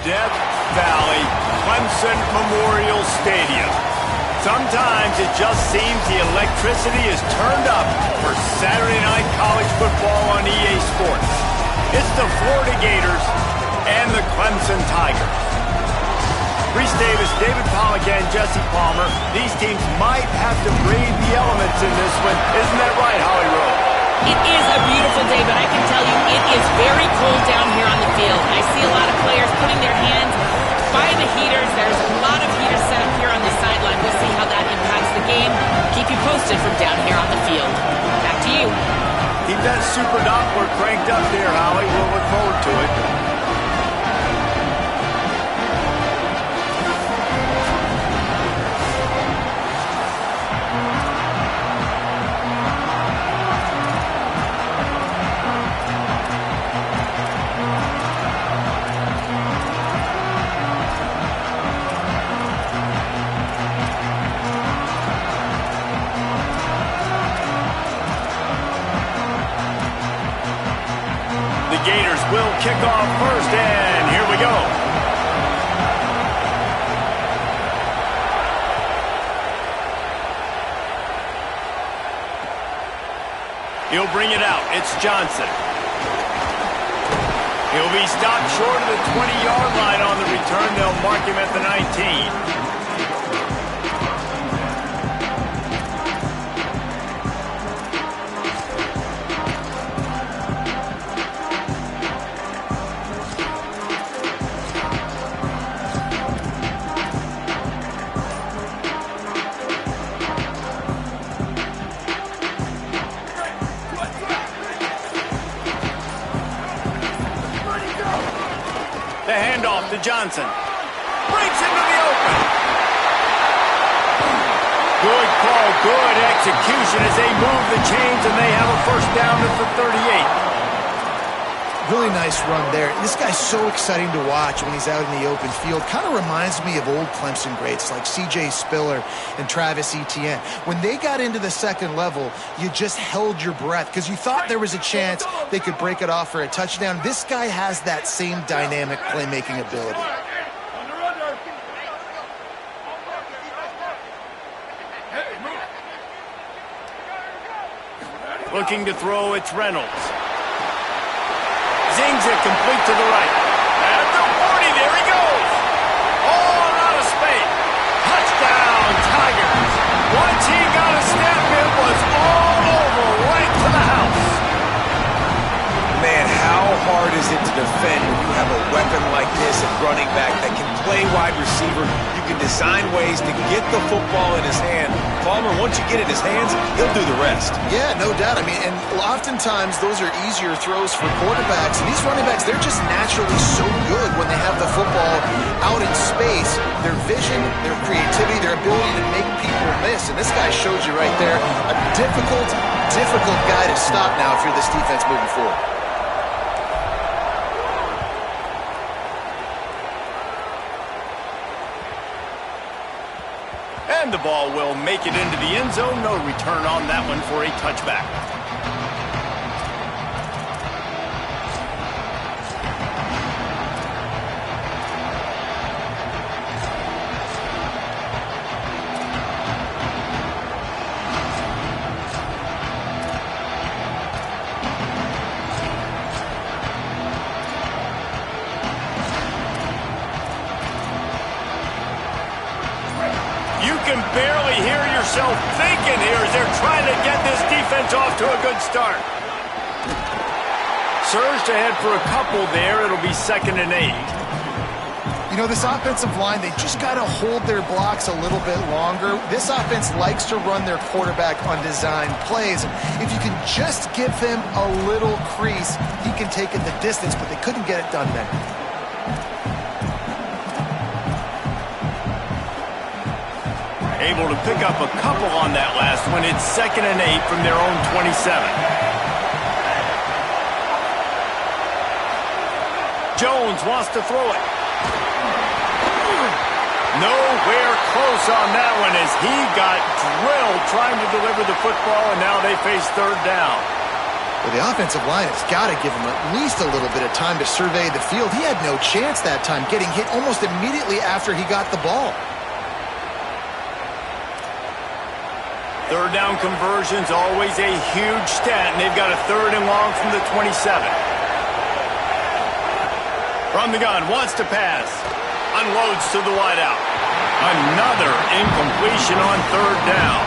Death Valley Clemson Memorial Stadium. Sometimes it just seems the electricity is turned up for Saturday night college football on EA Sports. It's the Florida Gators and the Clemson Tigers. Reese Davis, David Pollack, and Jesse Palmer, these teams might have to brave the elements in this one. Isn't that right, Holly Rowe? It is a beautiful day, but I can tell you it is very cold down here on the field. I see a lot of players putting their hands by the heaters. There's a lot of heaters set up here on the sideline. We'll see how that impacts the game. Keep you posted from down here on the field. Back to you. Keep that Super Doppler cranked up there, Holly. We'll look forward to it. Gators will kick off first, and here we go. He'll bring it out. It's Johnson. He'll be stopped short of the 20-yard line on the return. They'll mark him at the 19. The handoff to Johnson. Breaks into the open. Good call, good execution as they move the chains, and they have a first down at the 38. Really nice run there. This guy's so exciting to watch when he's out in the open field. Kind of reminds me of old Clemson greats like C.J. Spiller and Travis Etienne. When they got into the second level, you just held your breath because you thought there was a chance they could break it off for a touchdown. This guy has that same dynamic playmaking ability. Looking to throw, it's Reynolds. Zings it complete to the right. At the 40, there he goes. All out of space. Touchdown, Tigers. Once he got a step, it was all over, right to the house. Man, how hard is it to defend when you have a weapon like this at running back that can play wide receiver? You can design ways to get the football in his hand. Palmer, once you get it in his hands, he'll do the rest. Yeah, no doubt. I mean, and oftentimes those are easier throws for quarterbacks. And these running backs, they're just naturally so good when they have the football out in space. Their vision, their creativity, their ability to make people miss. And this guy shows you right there a difficult guy to stop now if you're this defense moving forward. And the ball will make it into the end zone. No return on that one for a touchback. You can barely hear yourself thinking here as they're trying to get this defense off to a good start. Surged ahead for a couple there. It'll be 2nd and 8. You know, this offensive line, they just got to hold their blocks a little bit longer. This offense likes to run their quarterback on design plays. If you can just give him a little crease, he can take it the distance, but they couldn't get it done then. Able to pick up a couple on that last one. It's 2nd and 8 from their own 27. Jones wants to throw it. Nowhere close on that one as he got drilled trying to deliver the football, and now they face 3rd down. Well, the offensive line has got to give him at least a little bit of time to survey the field. He had no chance that time, getting hit almost immediately after he got the ball. Third down conversion's always a huge stat, and they've got a 3rd and long from the 27. From the gun, wants to pass. Unloads to the wideout. Another incompletion on 3rd down.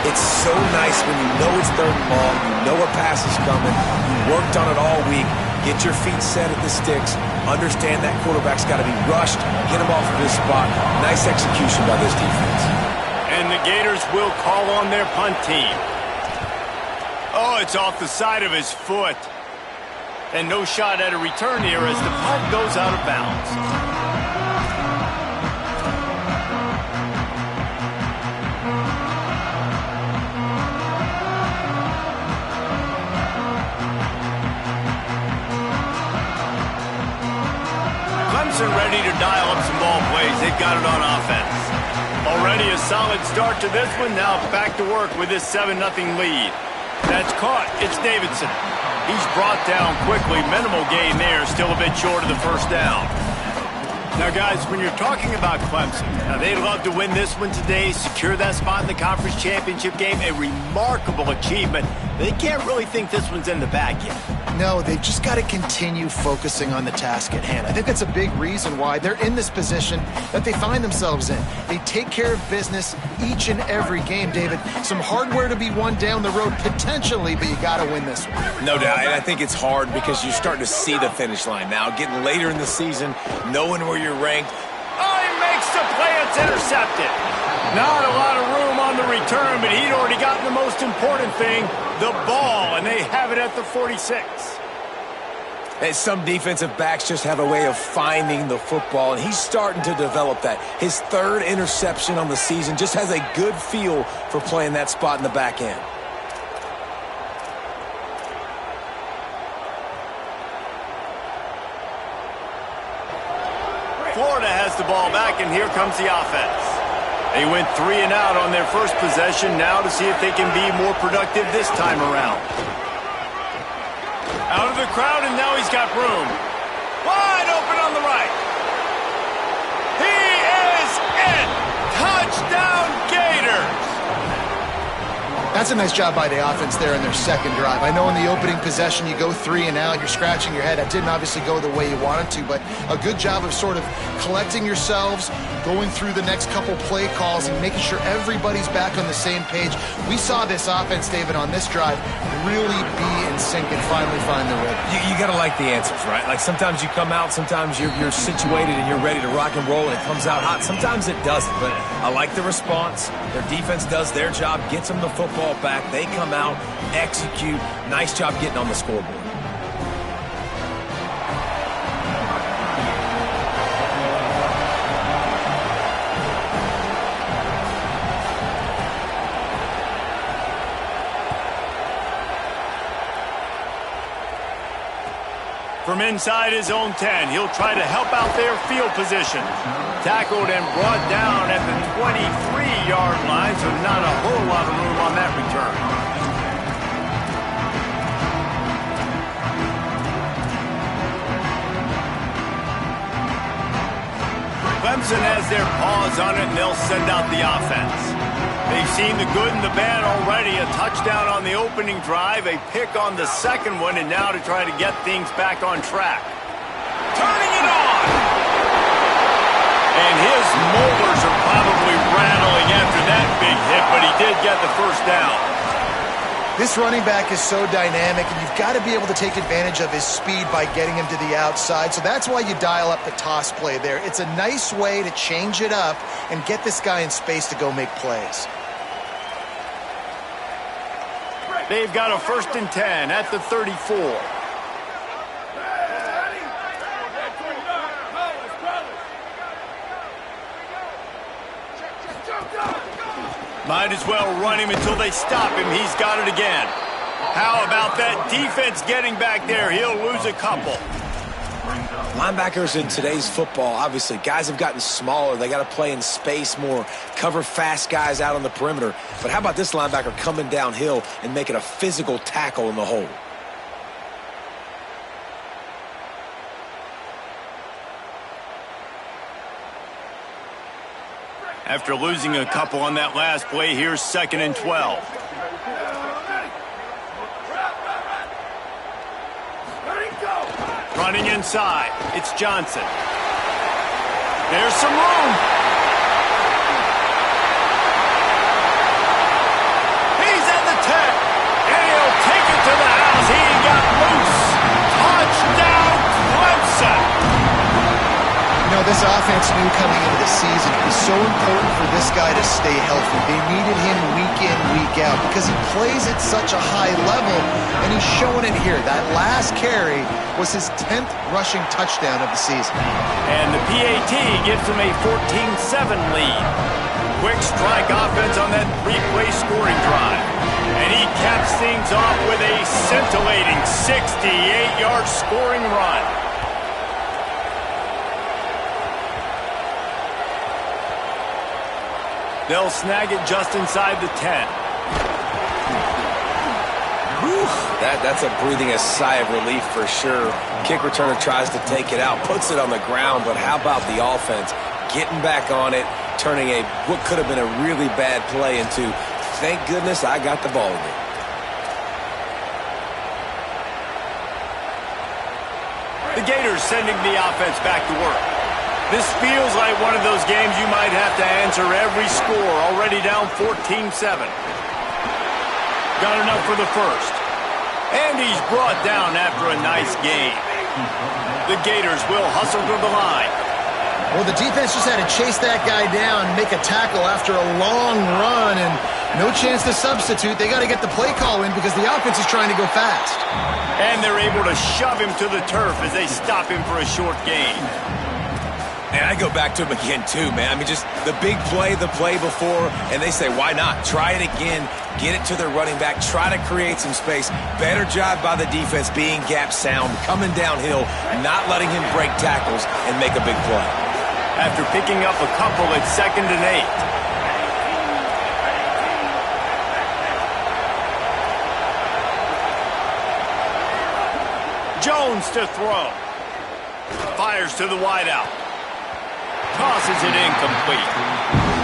It's so nice when you know it's 3rd and long, you know a pass is coming, you worked on it all week, get your feet set at the sticks, understand that quarterback's got to be rushed, get him off of this spot. Nice execution by this defense. And the Gators will call on their punt team. Oh, it's off the side of his foot. And no shot at a return here as the punt goes out of bounds. Clemson ready to dial up some ball plays. They've got it on offense. Already a solid start to this one. Now back to work with this 7-0 lead. That's caught. It's Davidson. He's brought down quickly. Minimal gain there. Still a bit short of the 1st down. Now, guys, when you're talking about Clemson, now they'd love to win this one today, secure that spot in the conference championship game. A remarkable achievement. They can't really think this one's in the bag yet. No, they've just got to continue focusing on the task at hand. I think that's a big reason why they're in this position that they find themselves in. They take care of business each and every game, David. Some hardware to be won down the road potentially, but you got to win this one. No doubt, and I think it's hard because you're starting to see the finish line now. Getting later in the season, knowing where you're ranked. Oh, he makes the play. It's intercepted. Not a lot of room on the return, but he'd already gotten the most important thing, the ball, and they have it at the 46. And some defensive backs just have a way of finding the football, and he's starting to develop that. His 3rd interception on the season, just has a good feel for playing that spot in the back end. Florida has the ball back, and here comes the offense. They went 3 and out on their first possession, now to see if they can be more productive this time around. Out of the crowd, and now he's got room. Wide open on the right. He is in! Touchdown, Gators! That's a nice job by the offense there in their 2nd drive. I know in the opening possession you go 3 and out, you're scratching your head. That didn't obviously go the way you wanted to, but a good job of sort of collecting yourselves, going through the next couple play calls and making sure everybody's back on the same page. We saw this offense, David, on this drive really be in sync and finally find the rhythm. You got to like the answers, right? Like sometimes you come out, sometimes you're situated and you're ready to rock and roll and it comes out hot. Sometimes it doesn't, but I like the response. Their defense does their job, gets them the football back. They come out, execute. Nice job getting on the scoreboard. From inside his own 10, he'll try to help out their field position. Tackled and brought down at the 23-yard line, so not a whole lot of room on that return. Clemson has their paws on it, and they'll send out the offense. They've seen the good and the bad already. A touchdown on the opening drive, a pick on the 2nd one, and now to try to get things back on track. Turning it on! And his molars are probably rattling after that big hit, but he did get the 1st down. This running back is so dynamic, and you've got to be able to take advantage of his speed by getting him to the outside. So that's why you dial up the toss play there. It's a nice way to change it up and get this guy in space to go make plays. They've got a 1st and 10 at the 34. Might as well run him until they stop him. He's got it again. How about that defense getting back there? He'll lose a couple. Linebackers in today's football, obviously, guys have gotten smaller. They got to play in space more, cover fast guys out on the perimeter. But how about this linebacker coming downhill and making a physical tackle in the hole? After losing a couple on that last play, here's 2nd and 12. Running inside, it's Johnson. There's some room. He's at the 10, and he'll take it to the house. He got loose. Touchdown, Clemson. You know, this offense knew coming into the season it was so important for this guy to stay healthy. They needed him week in, week out because he plays at such a high level, and he's showing it here. That last carry was his 10th rushing touchdown of the season. And the PAT gives him a 14-7 lead. Quick strike offense on that 3-play scoring drive. And he caps things off with a scintillating 68-yard scoring run. They'll snag it just inside the 10. Whew, that's a breathing a sigh of relief for sure. Kick returner tries to take it out, puts it on the ground, but how about the offense getting back on it, turning what could have been a really bad play into, thank goodness I got the ball again. The Gators sending the offense back to work. This feels like one of those games you might have to answer every score, already down 14-7. Got enough for the first. And he's brought down after a nice game. The Gators will hustle to the line. Well, the defense just had to chase that guy down, make a tackle after a long run, and no chance to substitute. They got to get the play call in because the offense is trying to go fast. And they're able to shove him to the turf as they stop him for a short gain. And I go back to him again, too, man. I mean, just the big play, the play before, and they say, why not? Try it again, get it to their running back, try to create some space. Better job by the defense being gap sound, coming downhill, not letting him break tackles and make a big play. After picking up a couple at 2nd and 8. Jones to throw. Fires to the wideout. Tosses it incomplete.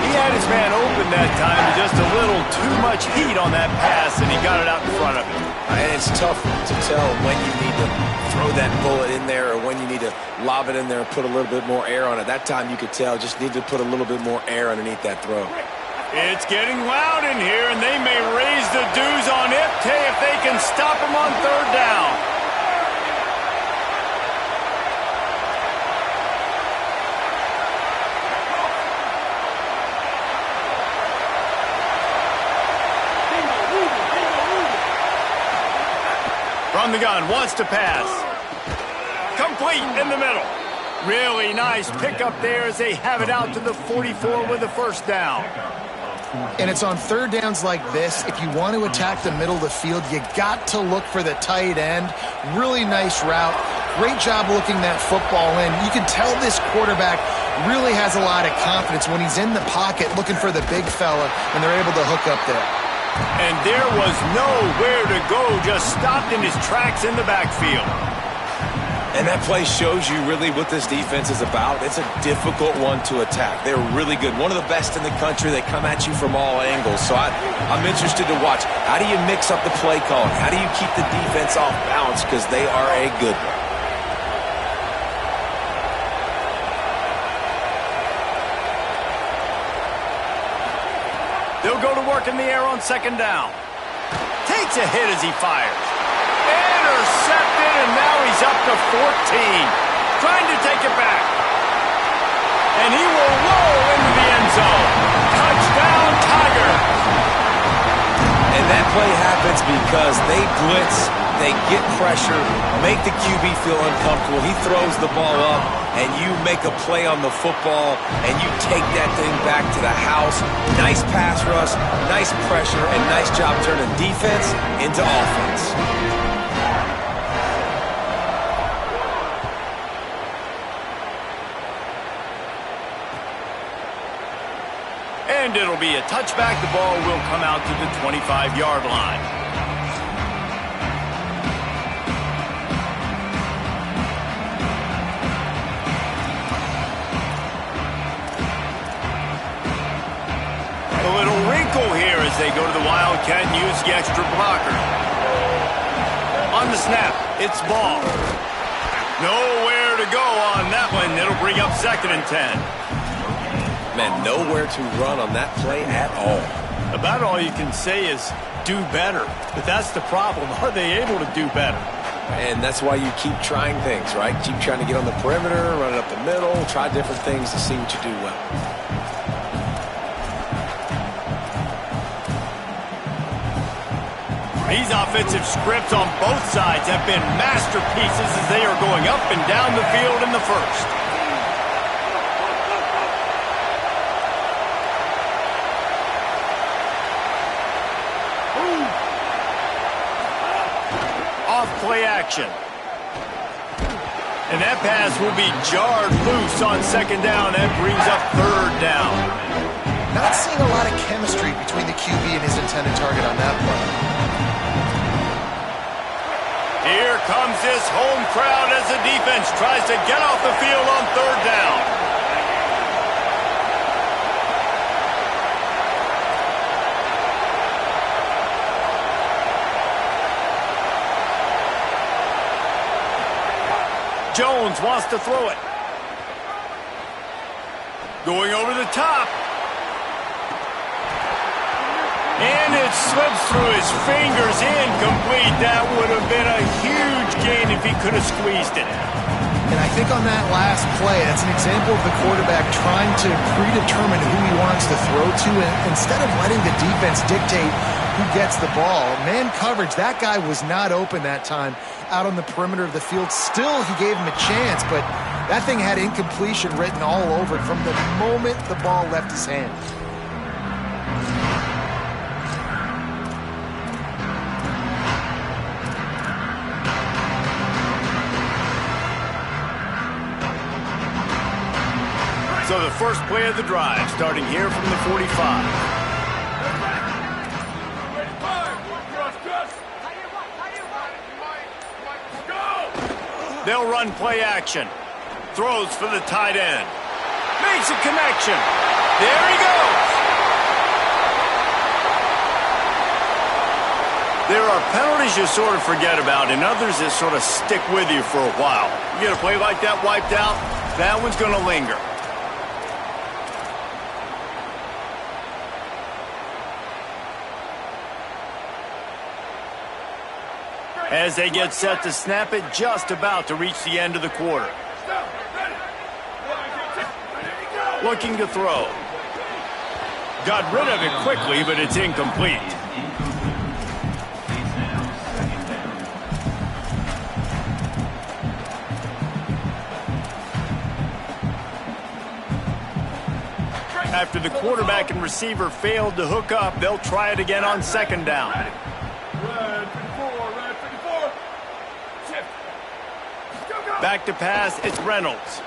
He had his man open that time, just a little too much heat on that pass, and he got it out in front of him. And it's tough to tell when you need to throw that bullet in there or when you need to lob it in there and put a little bit more air on it. That time you could tell just need to put a little bit more air underneath that throw. It's getting loud in here, and they may raise the dues on Ipte if they can stop him on 3rd down. From the gun, wants to pass. Complete in the middle. Really nice pickup there as they have it out to the 44 with the 1st down. And it's on 3rd downs like this. If you want to attack the middle of the field, you got to look for the tight end. Really nice route. Great job looking that football in. You can tell this quarterback really has a lot of confidence when he's in the pocket looking for the big fella, and they're able to hook up there. And there was nowhere to go, just stopped in his tracks in the backfield. And that play shows you really what this defense is about. It's a difficult one to attack. They're really good. One of the best in the country. They come at you from all angles. So I'm interested to watch. How do you mix up the play calling? How do you keep the defense off balance? Because they are a good one. They'll go to work in the air on 2nd down. Takes a hit as he fires. Intercepted, and now he's up to 14. Trying to take it back. And he will roll into the end zone. Touchdown, Tigers. And that play happens because they blitz, they get pressure, make the QB feel uncomfortable. He throws the ball up, and you make a play on the football, and you take that thing back to the house. Nice pass rush, nice pressure, and nice job turning defense into offense. And it'll be a touchback. The ball will come out to the 25-yard line. draws the extra blocker. On the snap, it's ball. Nowhere to go on that one. It'll bring up 2nd and 10. Man, nowhere to run on that play at all. About all you can say is do better. But that's the problem. Are they able to do better? And that's why you keep trying things, right? Keep trying to get on the perimeter, run it up the middle, try different things to see what you do well. These offensive scripts on both sides have been masterpieces as they are going up and down the field in the first. Off play action. And that pass will be jarred loose on 2nd down. That brings up 3rd down. Not seeing a lot of chemistry between the QB and his intended target on that play. Here comes this home crowd as the defense tries to get off the field on 3rd down. Jones wants to throw it. Going over the top. And it slips through his fingers, incomplete. That would have been a huge gain if he could have squeezed it. And I think on that last play, that's an example of the quarterback trying to predetermine who he wants to throw to, and instead of letting the defense dictate who gets the ball. Man coverage, that guy was not open that time out on the perimeter of the field. Still, he gave him a chance, but that thing had incompletion written all over it from the moment the ball left his hand. So the first play of the drive, starting here from the 45. They'll run play action. Throws for the tight end. Makes a connection. There he goes. There are penalties you sort of forget about and others that sort of stick with you for a while. You get a play like that wiped out, that one's going to linger. As they get set to snap it, just about to reach the end of the quarter. Looking to throw. Got rid of it quickly, but it's incomplete. After the quarterback and receiver failed to hook up, they'll try it again on 2nd down. Back to pass, it's Reynolds.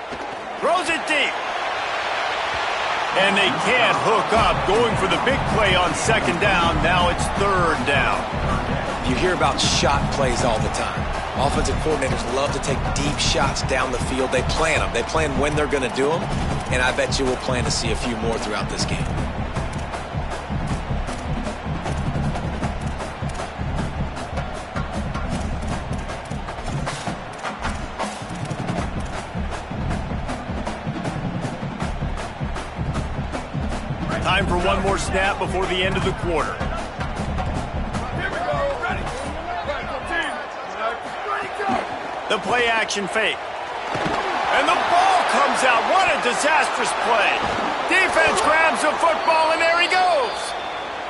Throws it deep. And they can't hook up, going for the big play on 2nd down. Now it's 3rd down. You hear about shot plays all the time. Offensive coordinators love to take deep shots down the field. They plan them. They plan when they're going to do them. And I bet you we'll plan to see a few more throughout this game. Time for one more snap before the end of the quarter. The play action fake. And the ball comes out. What a disastrous play. Defense grabs the football, and there he goes.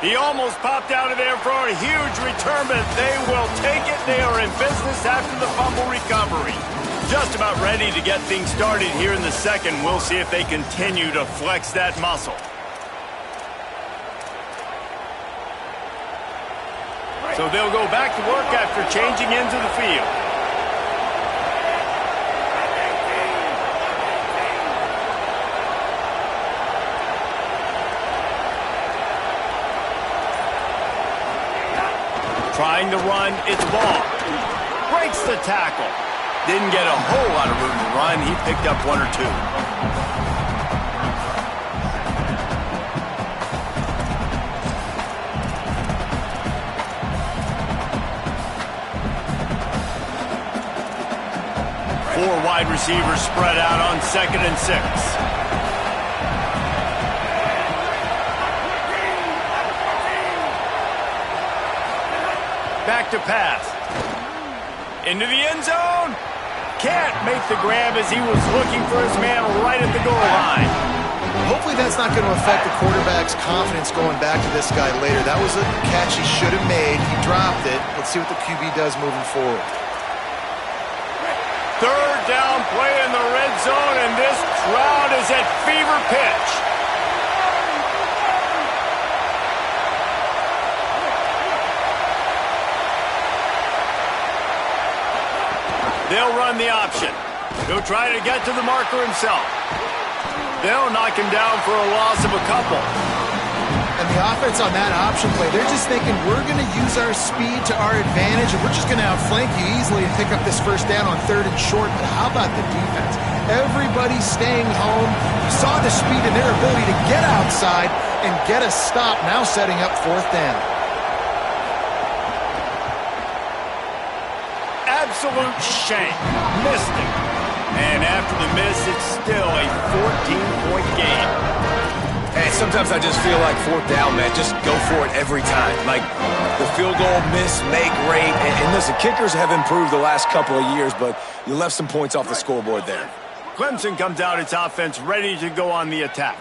He almost popped out of there for a huge return, but they will take it. They are in business after the fumble recovery. Just about ready to get things started here in the second. We'll see if they continue to flex that muscle. So they'll go back to work after changing into the field. Trying to run, it's ball. Breaks the tackle. Didn't get a whole lot of room to run. He picked up 1 or 2. wide receivers spread out on 2nd and 6. Back to pass. Into the end zone. Can't make the grab as he was looking for his man right at the goal line. Hopefully that's not going to affect the quarterback's confidence going back to this guy later. That was a catch he should have made. He dropped it. Let's see what the QB does moving forward. 3rd down play in the red zone, and this crowd is at fever pitch. They'll run the option. He'll try to get to the marker himself. They'll knock him down for a loss of a couple. And the offense on that option play, they're just thinking we're going to use our speed to our advantage, and we're just going to outflank you easily and pick up this 1st down on 3rd and short. But how about the defense? Everybody's staying home. You saw the speed and their ability to get outside and get a stop, now setting up 4th down. Absolute shank. Missed it. And after the miss, it's still a 14-point game. And sometimes I just feel like 4th down, man. Just go for it every time. Like the field goal, miss, make, rate. And listen, kickers have improved the last couple of years, but you left some points off the scoreboard there. Clemson comes out its offense ready to go on the attack.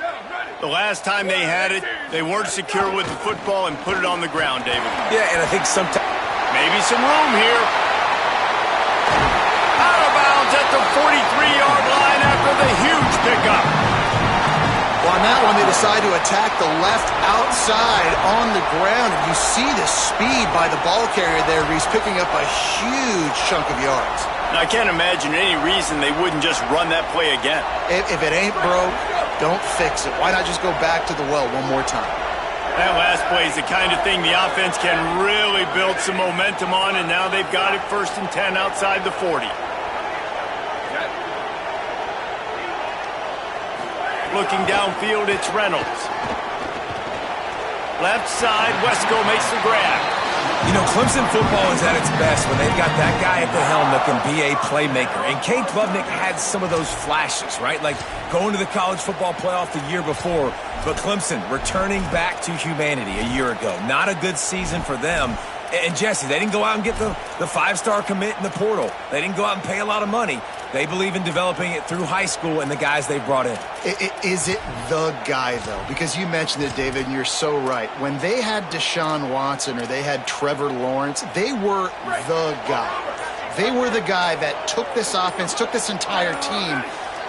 The last time they had it, they weren't secure with the football and put it on the ground, David. Yeah, and I think sometimes... Maybe some room here. Out of bounds at the 43-yard line after the huge pickup. Well, on that one, they decide to attack the left outside on the ground. And you see the speed by the ball carrier there, Reese, picking up a huge chunk of yards. Now, I can't imagine any reason they wouldn't just run that play again. If it ain't broke, don't fix it. Why not just go back to the well one more time? That last play is the kind of thing the offense can really build some momentum on, and now they've got it 1st and 10 outside the 40. Looking downfield, it's Reynolds. Left side, Wesco makes the grab. You know, Clemson football is at its best when they've got that guy at the helm that can be a playmaker. And Cade Klubnik had some of those flashes, right? Like going to the college football playoff the year before. But Clemson returning back to humanity a year ago. Not a good season for them. And Jesse, they didn't go out and get the 5-star commit in the portal. They didn't go out and pay a lot of money. They believe in developing it through high school and the guys they've brought in. Is it the guy, though? Because you mentioned it, David, and you're so right. When they had Deshaun Watson or they had Trevor Lawrence, they were the guy. They were the guy that took this offense, took this entire team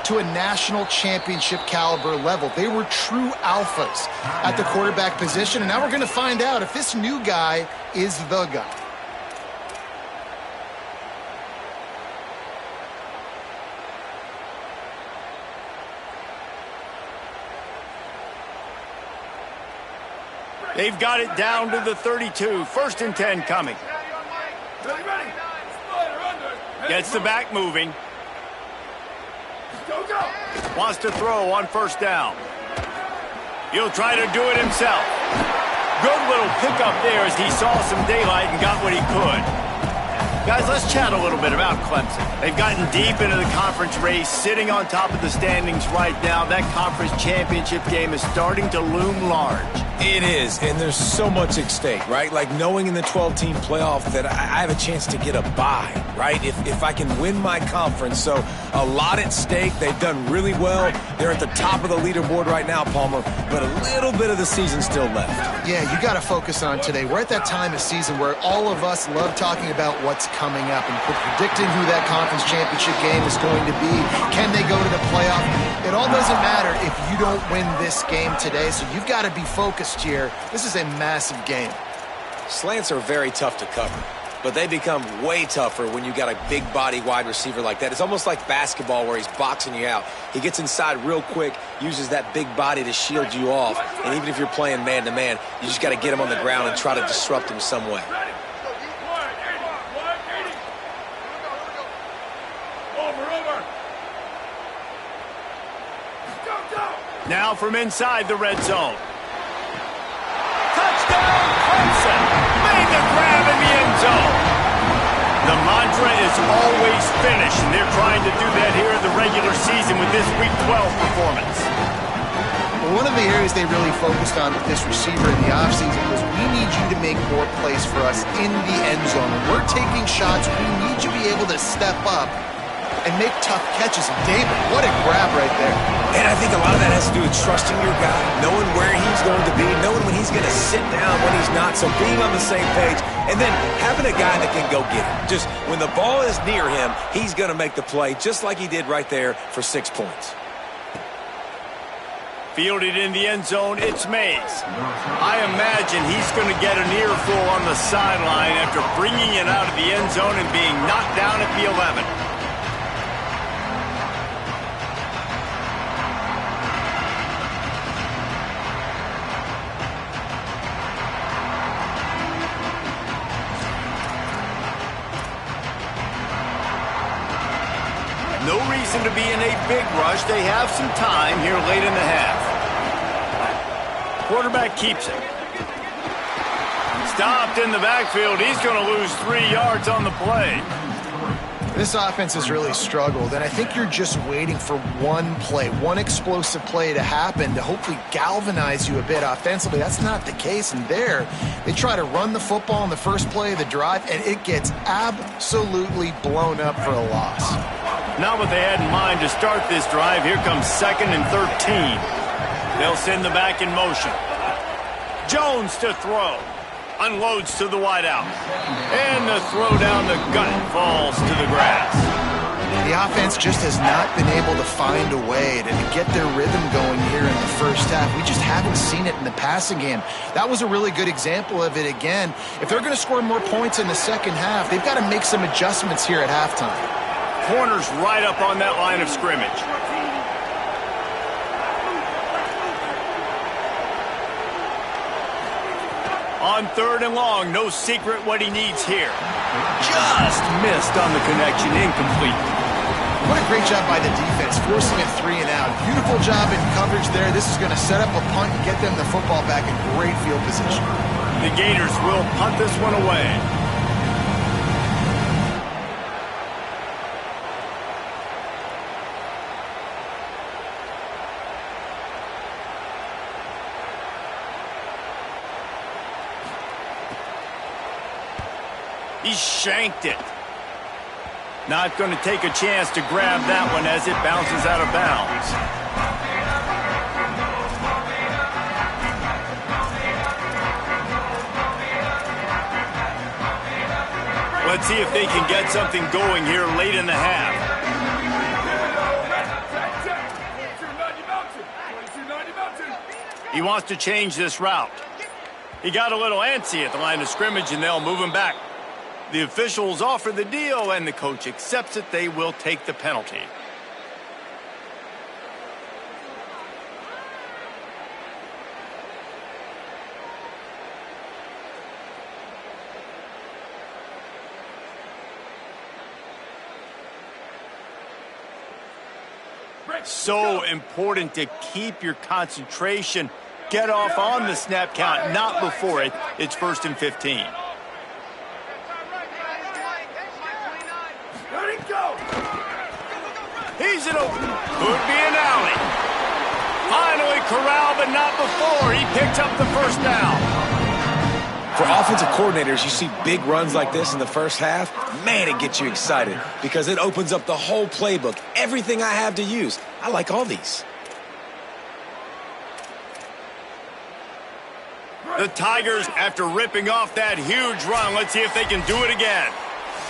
to a national championship caliber level. They were true alphas at the quarterback position, and now we're going to find out if this new guy is the guy. They've got it down to the 32. 1st and 10 coming. Gets the back moving. Wants to throw on 1st down. He'll try to do it himself. Good little pickup there as he saw some daylight and got what he could. Guys, let's chat a little bit about Clemson. They've gotten deep into the conference race, sitting on top of the standings right now. That conference championship game is starting to loom large. It is, and there's so much at stake, right? Like knowing in the 12-team playoff that I have a chance to get a bye, right? If I can win my conference. So a lot at stake. They've done really well. They're at the top of the leaderboard right now, Palmer, but a little bit of the season still left. Yeah, you got to focus on today. We're at that time of season where all of us love talking about what's coming up and predicting who that conference championship game is going to be. Can they go to the playoff? It all doesn't matter if you don't win this game today, so you've got to be focused here. This is a massive game. Slants are very tough to cover, but they become way tougher when you got a big body wide receiver like that. It's almost like basketball where he's boxing you out. He gets inside real quick, uses that big body to shield you off, and even if you're playing man-to-man, you just got to get him on the ground and try to disrupt him some way. Now from inside the red zone. Touchdown, Clemson! Made the grab in the end zone. The mantra mantra is always finish, and they're trying to do that here in the regular season with this Week 12 performance. Well, one of the areas they really focused on with this receiver in the offseason was we need you to make more plays for us in the end zone. When we're taking shots, we need you to be able to step up and make tough catches. And David, what a grab right there. And I think a lot of that has to do with trusting your guy, knowing where he's going to be, knowing when he's going to sit down, when he's not, so being on the same page, and then having a guy that can go get it. Just when the ball is near him, he's going to make the play, just like he did right there for 6 points. Fielded in the end zone, it's Mays. I imagine he's going to get an earful on the sideline after bringing it out of the end zone and being knocked down at the 11. No reason to be in a big rush. They have some time here late in the half. Quarterback keeps it. Stopped in the backfield. He's going to lose 3 yards on the play. This offense has really struggled, and I think you're just waiting for one play, one explosive play to happen to hopefully galvanize you a bit offensively. That's not the case, and there they try to run the football in the first play of the drive, and it gets absolutely blown up for a loss. Not what they had in mind to start this drive. Here comes 2nd and 13. They'll send the back in motion. Jones to throw. Unloads to the wideout. And the throw down the gut falls to the grass. The offense just has not been able to find a way to get their rhythm going here in the first half. We just haven't seen it in the passing game. That was a really good example of it again. If they're going to score more points in the second half, they've got to make some adjustments here at halftime. Corners right up on that line of scrimmage. On 3rd and long, no secret what he needs here. Just missed on the connection, incomplete. What a great job by the defense, forcing it 3 and out. Beautiful job in coverage there. This is going to set up a punt and get them the football back in great field position. The Gators will punt this one away. He shanked it. Not going to take a chance to grab that one as it bounces out of bounds. Let's see if they can get something going here late in the half. He wants to change this route. He got a little antsy at the line of scrimmage, and they'll move him back. The officials offer the deal, and the coach accepts it. They will take the penalty. So important to keep your concentration. Get off on the snap count, not before it. It's 1st and 15. He's an open. Could be an alley. Finally corralled, but not before. He picked up the first down. For offensive coordinators, you see big runs like this in the first half. Man, it gets you excited because it opens up the whole playbook. Everything I have to use. I like all these. The Tigers, after ripping off that huge run, let's see if they can do it again.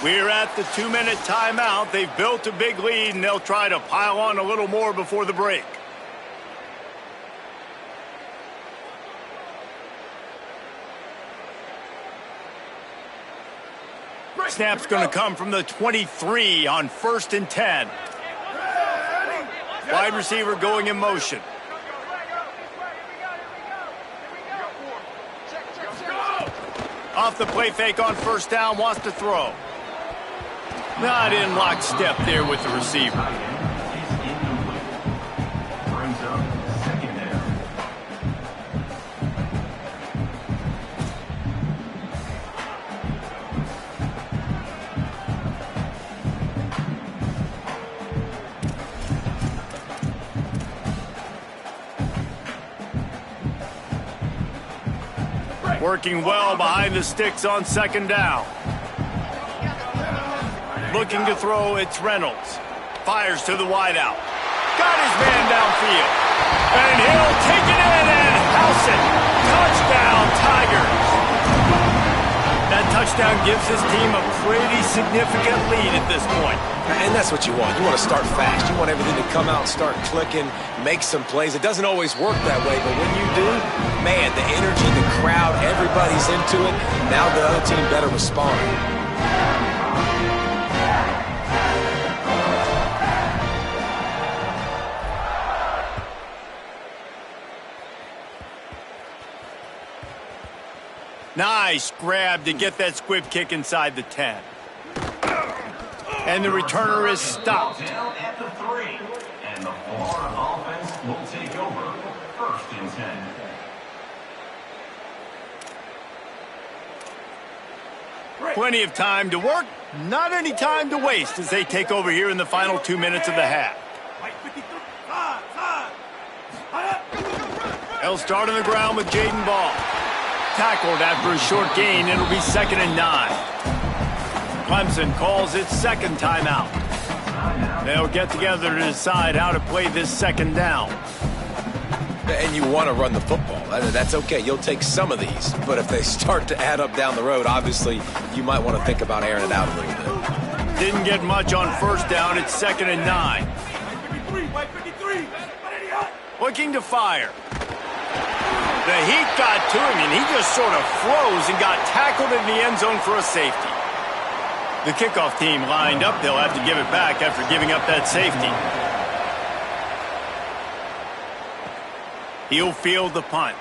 We're at the 2-minute timeout. They've built a big lead, and they'll try to pile on a little more before the break. Snap's going to come from the 23 on 1st and 10. Wide receiver going in motion. Off the play fake on 1st down, wants to throw. Not in lockstep there with the receiver. Working well behind the sticks on second down. Looking to throw, it's Reynolds. Fires to the wideout. Got his man downfield. And he'll take it in and house it. Touchdown, Tigers. That touchdown gives his team a pretty significant lead at this point. And that's what you want. You want to start fast. You want everything to come out, start clicking, make some plays. It doesn't always work that way, but when you do, man, the energy, the crowd, everybody's into it. Now the other team better respond. Nice grab to get that squib kick inside the 10. And the returner is stopped. Down at the 3. And the Florida offense will take over. 1st and 10. Plenty of time to work, not any time to waste as they take over here in the final 2 minutes of the half. They'll start on the ground with Jaden Ball. Tackled after a short gain. It'll be 2nd and 9. Clemson calls its second timeout. They'll get together to decide how to play this second down. And you want to run the football. That's okay. You'll take some of these. But if they start to add up down the road, obviously, you might want to think about airing it out a little bit. Didn't get much on first down. It's 2nd and 9. Looking to fire. The heat got to him, and he just sort of froze and got tackled in the end zone for a safety. The kickoff team lined up. They'll have to give it back after giving up that safety. He'll field the punt.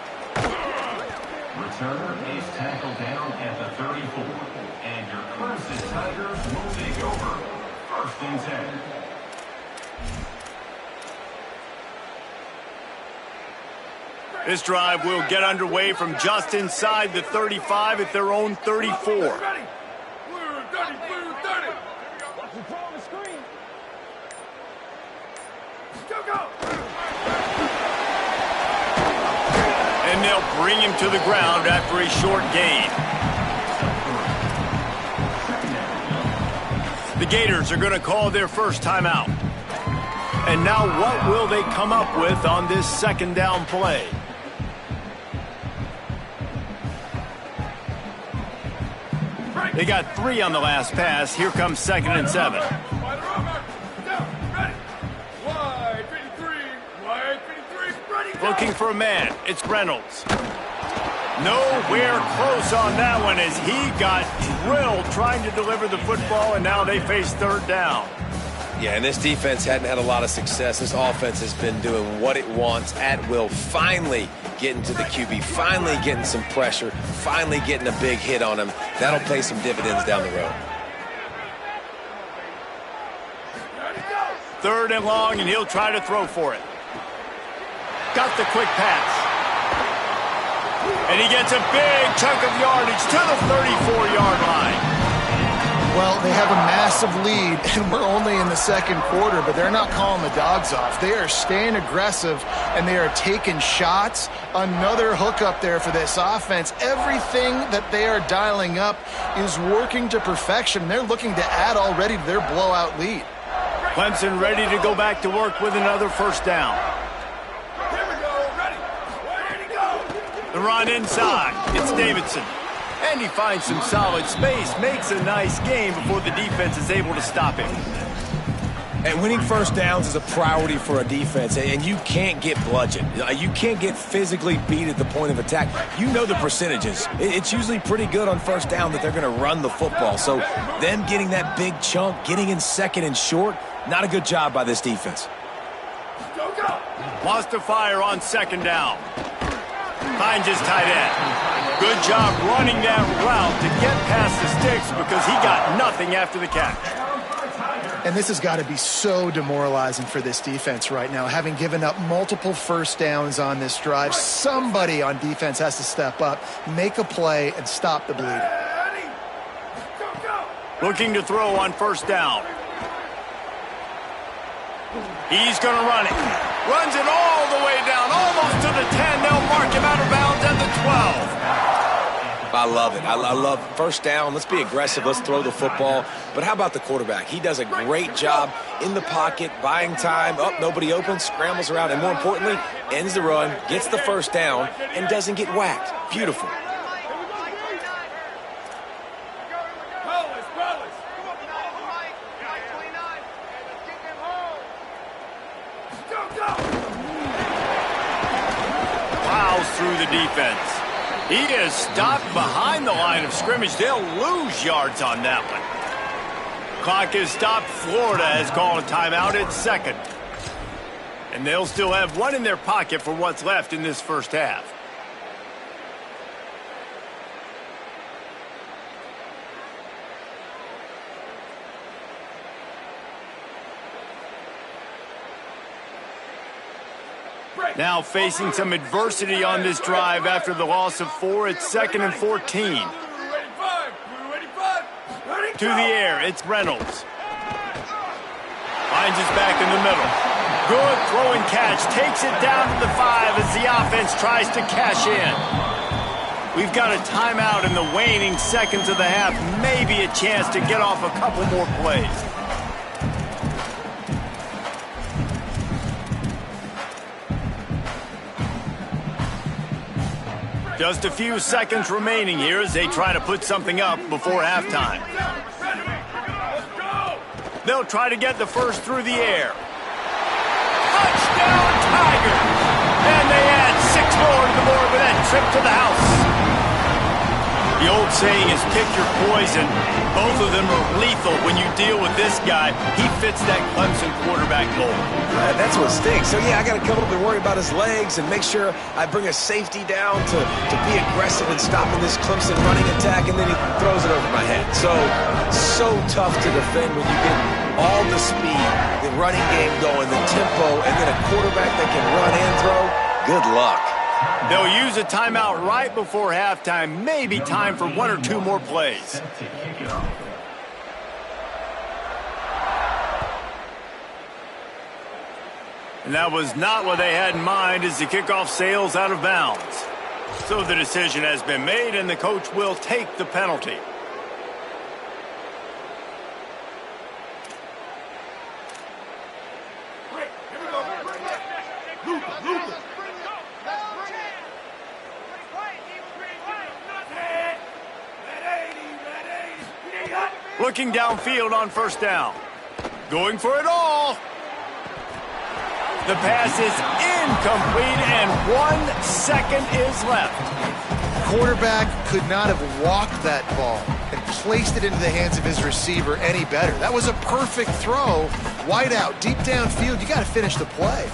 Returner is tackled down at the 34. And your Clemson Tigers will take over. 1st and 10. This drive will get underway from just inside the 35 at their own 34. And they'll bring him to the ground after a short gain. The Gators are going to call their first timeout. And now what will they come up with on this second down play? They got 3 on the last pass. Here comes 2nd and 7. Looking for a man. It's Reynolds. Nowhere close on that one as he got drilled trying to deliver the football, and now they face 3rd down. Yeah, and this defense hadn't had a lot of success. This offense has been doing what it wants at will. Finally getting to the QB, finally getting some pressure, finally getting a big hit on him. That'll pay some dividends down the road. 3rd and long, and he'll try to throw for it. Got the quick pass. And he gets a big chunk of yardage to the 34-yard line. Well, they have a massive lead, and we're only in the 2nd quarter, but they're not calling the dogs off. They are staying aggressive, and they are taking shots. Another hookup there for this offense. Everything that they are dialing up is working to perfection. They're looking to add already to their blowout lead. Clemson ready to go back to work with another first down. The run inside. It's Davidson. And he finds some solid space, makes a nice game before the defense is able to stop him. And winning first downs is a priority for a defense, and you can't get bludgeoned. You can't get physically beat at the point of attack. You know the percentages. It's usually pretty good on first down that they're going to run the football. So them getting that big chunk, getting in 2nd and short, not a good job by this defense. Lost to fire on 2nd down. Finds his tight end. Good job running that route to get past the sticks because he got nothing after the catch. And this has got to be so demoralizing for this defense right now. Having given up multiple first downs on this drive, somebody on defense has to step up, make a play, and stop the bleeding. Looking to throw on first down. He's going to run it. Runs it all the way down, almost to the 10. They'll mark him out of bounds at the 12. I love it. I love first down. Let's be aggressive. Let's throw the football. But how about the quarterback? He does a great job in the pocket, buying time. Oh, nobody open, scrambles around, and more importantly, ends the run, gets the first down, and doesn't get whacked. Beautiful. Plows through the defense. He is stopped behind the line of scrimmage. They'll lose yards on that one. Clock is stopped. Florida has called a timeout at second. And they'll still have one in their pocket for what's left in this first half. Now facing some adversity on this drive after the loss of 4. It's 2nd and 14. To the air, it's Reynolds. Finds his back in the middle. Good throwing catch. Takes it down to the 5 as the offense tries to cash in. We've got a timeout in the waning seconds of the half. Maybe a chance to get off a couple more plays. Just a few seconds remaining here as they try to put something up before halftime. They'll try to get the first through the air. Touchdown, Tigers! And they add 6 more to the board with that trip to the house. The old saying is pick your poison. Both of them are lethal when you deal with this guy. He fits that Clemson quarterback mold. That's what stinks. So, yeah, I got to come up and worry about his legs and make sure I bring a safety down to be aggressive in stopping this Clemson running attack, and then he throws it over my head. So tough to defend when you get all the speed, the running game going, the tempo, and then a quarterback that can run and throw. Good luck. They'll use a timeout right before halftime. Maybe time for 1 or 2 more plays. Set to kick it off. And that was not what they had in mind as the kickoff sails out of bounds. So the decision has been made, and the coach will take the penalty. Looking downfield on first down. Going for it all. The pass is incomplete, and 1 second is left. Quarterback could not have walked that ball and placed it into the hands of his receiver any better. That was a perfect throw. Wide out, deep downfield. You got to finish the play.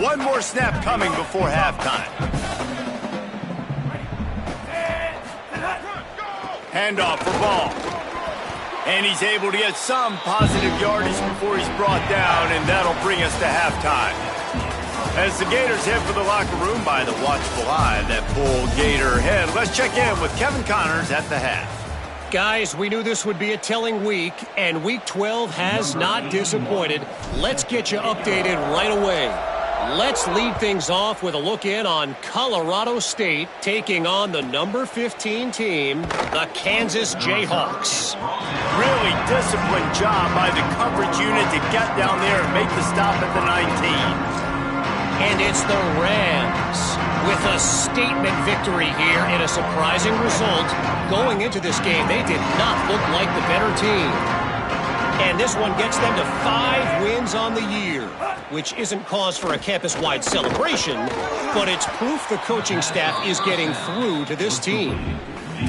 One more snap coming before halftime. Handoff for ball. And he's able to get some positive yardage before he's brought down, and that'll bring us to halftime. As the Gators head for the locker room by the watchful eye that Bull Gator head, let's check in with Kevin Connors at the half. Guys, we knew this would be a telling week, and Week 12 has not disappointed. Let's get you updated right away. Let's lead things off with a look in on Colorado State taking on the number 15 team, the Kansas Jayhawks. Really disciplined job by the coverage unit to get down there and make the stop at the 19. And it's the Rams with a statement victory here in a surprising result. Going into this game, they did not look like the better team. And this one gets them to 5 wins on the year, which isn't cause for a campus-wide celebration, but it's proof the coaching staff is getting through to this team.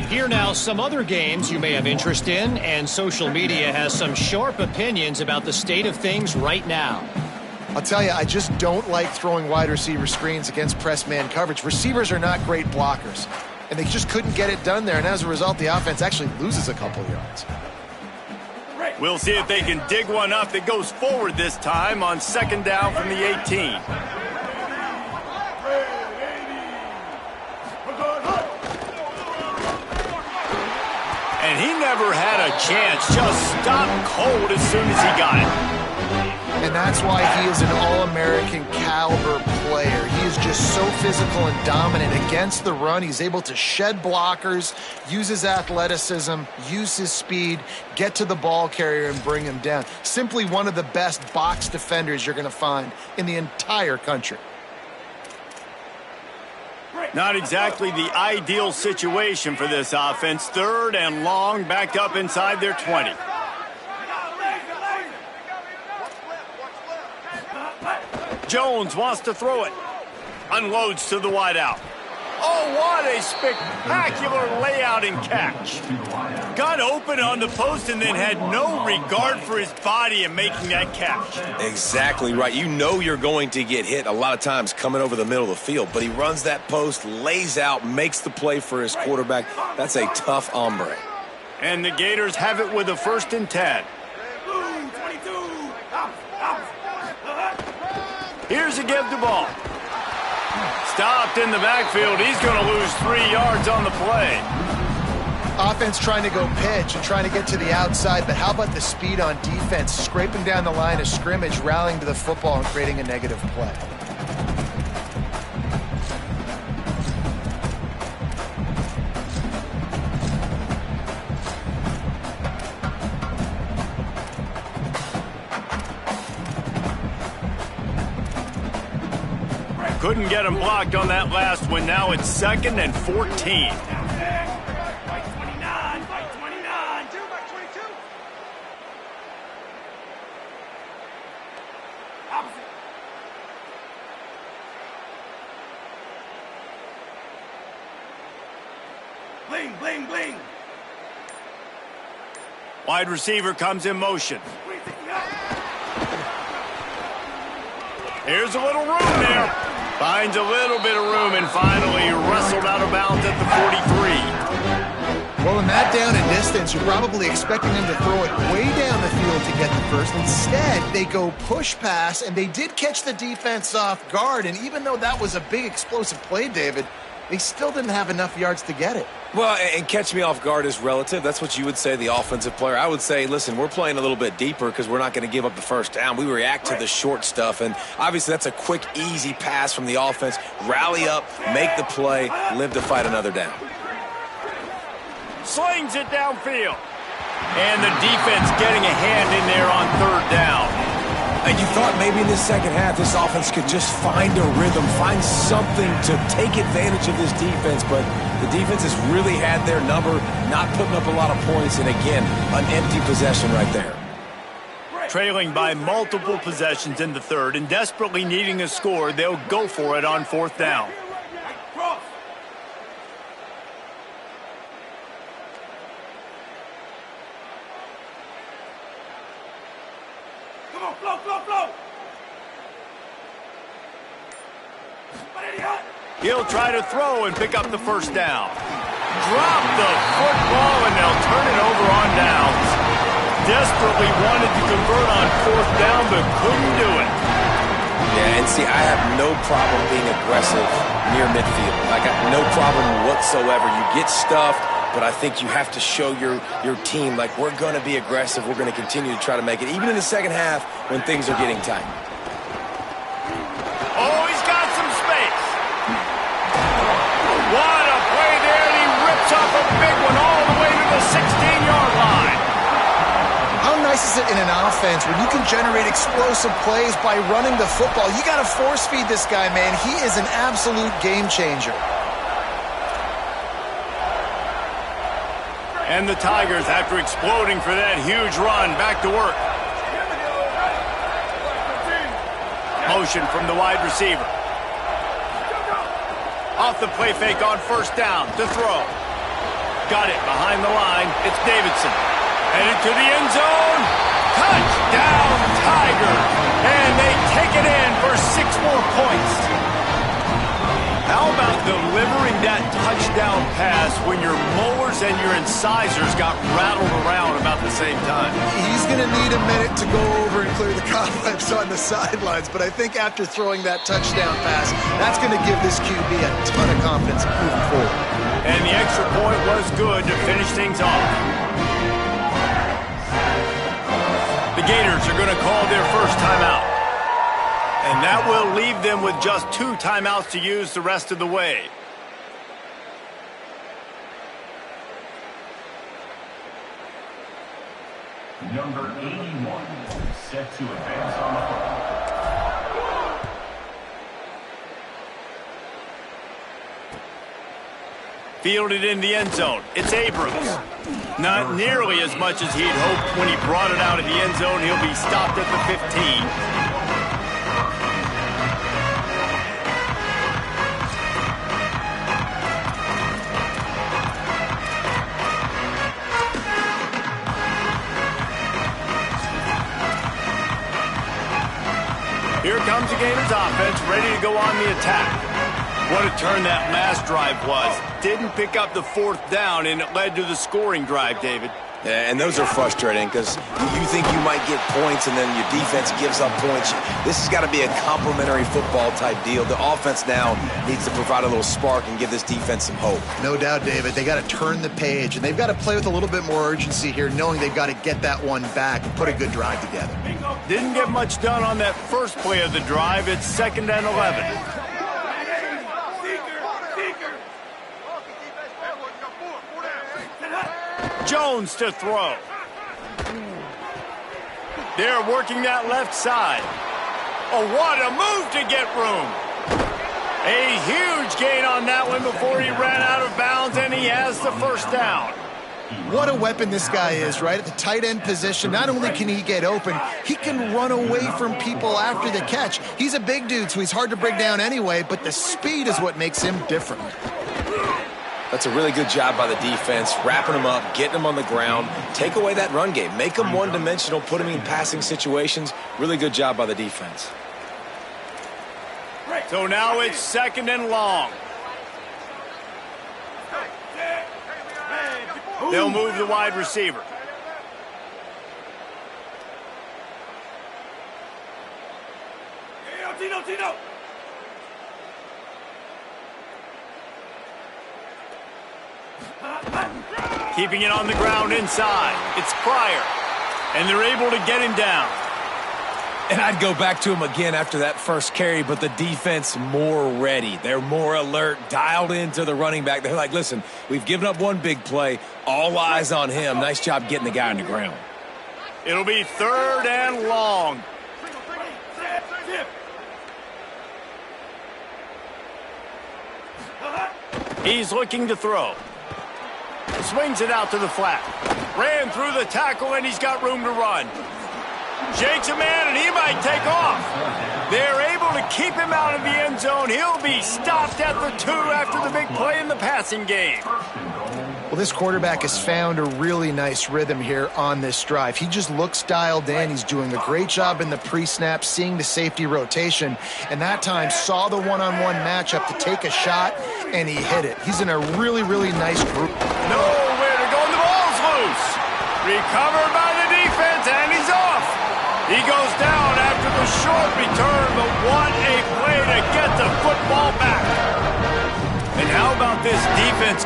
Here now, some other games you may have interest in, and social media has some sharp opinions about the state of things right now. I'll tell you, I just don't like throwing wide receiver screens against press man coverage. Receivers are not great blockers, and they just couldn't get it done there, and as a result, the offense actually loses a couple yards. We'll see if they can dig one up that goes forward this time on second down from the 18. And he never had a chance. Just stopped cold as soon as he got it. And that's why he is an All-American caliber player. He is just so physical and dominant against the run. He's able to shed blockers, use his athleticism, use his speed, get to the ball carrier and bring him down. Simply one of the best box defenders you're going to find in the entire country. Not exactly the ideal situation for this offense. 3rd and long, backed up inside their 20. Jones wants to throw it. Unloads to the wideout. Oh, what a spectacular layout and catch. Got open on the post and then had no regard for his body in making that catch. Exactly right. You know you're going to get hit a lot of times coming over the middle of the field, but he runs that post, lays out, makes the play for his quarterback. That's a tough hombre. And the Gators have it with a 1st and 10. Here's a give the ball. Stopped in the backfield. He's going to lose 3 yards on the play. Offense trying to go pitch and trying to get to the outside, but how about the speed on defense, scraping down the line of scrimmage, rallying to the football and creating a negative play. Couldn't get him blocked on that last one. Now it's 2nd and 14. Bling, bling, bling. Wide receiver comes in motion. Here's a little room there. Finds a little bit of room and finally wrestled out of bounds at the 43. Well, in that down and distance, you're probably expecting them to throw it way down the field to get the first. Instead, they go push pass, and they did catch the defense off guard. And even though that was a big explosive play, David, they still didn't have enough yards to get it. Well, and catch me off guard is relative. That's what you would say, the offensive player. I would say, listen, we're playing a little bit deeper because we're not going to give up the first down. We react to the short stuff, and obviously that's a quick, easy pass from the offense. Rally up, make the play, live to fight another down. Slings it downfield. And the defense getting a hand in there on 3rd down. And you thought maybe in this second half this offense could just find a rhythm, find something to take advantage of this defense, but the defense has really had their number, not putting up a lot of points, and again, an empty possession right there. Trailing by multiple possessions in the 3rd and desperately needing a score, they'll go for it on 4th down. He'll try to throw and pick up the 1st down. Drop the football and they'll turn it over on downs. Desperately wanted to convert on 4th down but couldn't do it. Yeah, and see, I have no problem being aggressive near midfield. I got no problem whatsoever. You get stuffed, but I think you have to show your team, like, we're going to be aggressive. We're going to continue to try to make it, even in the second half when things are getting tight. Oh, he's got some space. What a play there, and he rips off a big one all the way to the 16-yard line. How nice is it in an offense when you can generate explosive plays by running the football? You got to force feed this guy, man. He is an absolute game changer. And the Tigers, after exploding for that huge run, back to work. Motion from the wide receiver. Off the play fake on 1st down to throw. Got it behind the line. It's Davidson. Headed to the end zone. Touchdown, Tigers. And they take it in for 6 more points. How about delivering that touchdown pass when your mowers and your incisors got rattled around about the same time? He's going to need a minute to go over and clear the cobwebs on the sidelines, but I think after throwing that touchdown pass, that's going to give this QB a ton of confidence moving forward. And the extra point was good to finish things off. The Gators are going to call their first timeout. And that will leave them with just 2 timeouts to use the rest of the way. Number 81, set to advance on the football. Fielded in the end zone. It's Abrams. Not nearly as much as he'd hoped when he brought it out of the end zone. He'll be stopped at the 15. Here comes the Gators offense, ready to go on the attack. What a turn that last drive was. Didn't pick up the 4th down, and it led to the scoring drive, David. Yeah, and those are frustrating because you think you might get points and then your defense gives up points. This has got to be a complementary football type deal. The offense now needs to provide a little spark and give this defense some hope. No doubt, David. They got to turn the page, and they've got to play with a little bit more urgency here, knowing they've got to get that one back and put a good drive together. Didn't get much done on that first play of the drive. It's 2nd and 11. Jones to throw. They're working that left side. Oh, what a move to get room. A huge gain on that one before he ran out of bounds, and he has the first down. What a weapon this guy is, right? At the tight end position, not only can he get open, he can run away from people after the catch. He's a big dude, so he's hard to break down anyway, but the speed is what makes him different. That's a really good job by the defense, wrapping them up, getting them on the ground. Take away that run game. Make them one-dimensional, put them in passing situations. Really good job by the defense. So now it's 2nd and long. They'll move the wide receiver. Tino. Keeping it on the ground inside. It's Pryor. And they're able to get him down. And I'd go back to him again after that first carry, but the defense more ready. They're more alert, dialed into the running back. They're like, listen, we've given up one big play. All eyes on him. Nice job getting the guy on the ground. It'll be 3rd and long. He's looking to throw. Swings it out to the flat. Ran through the tackle, and he's got room to run. Shakes a man, and he might take off. They're able to keep him out of the end zone. He'll be stopped at the 2 after the big play in the passing game. Well, this quarterback has found a really nice rhythm here on this drive. He just looks dialed in. He's doing a great job in the pre-snap, seeing the safety rotation, and that time saw the one-on-one matchup to take a shot, and he hit it. He's in a really, really nice group. Nowhere to go, and the ball's loose. Recovered by the defense, and he's off. He goes down after the short return, but what a play to get the football back. And how about this defense?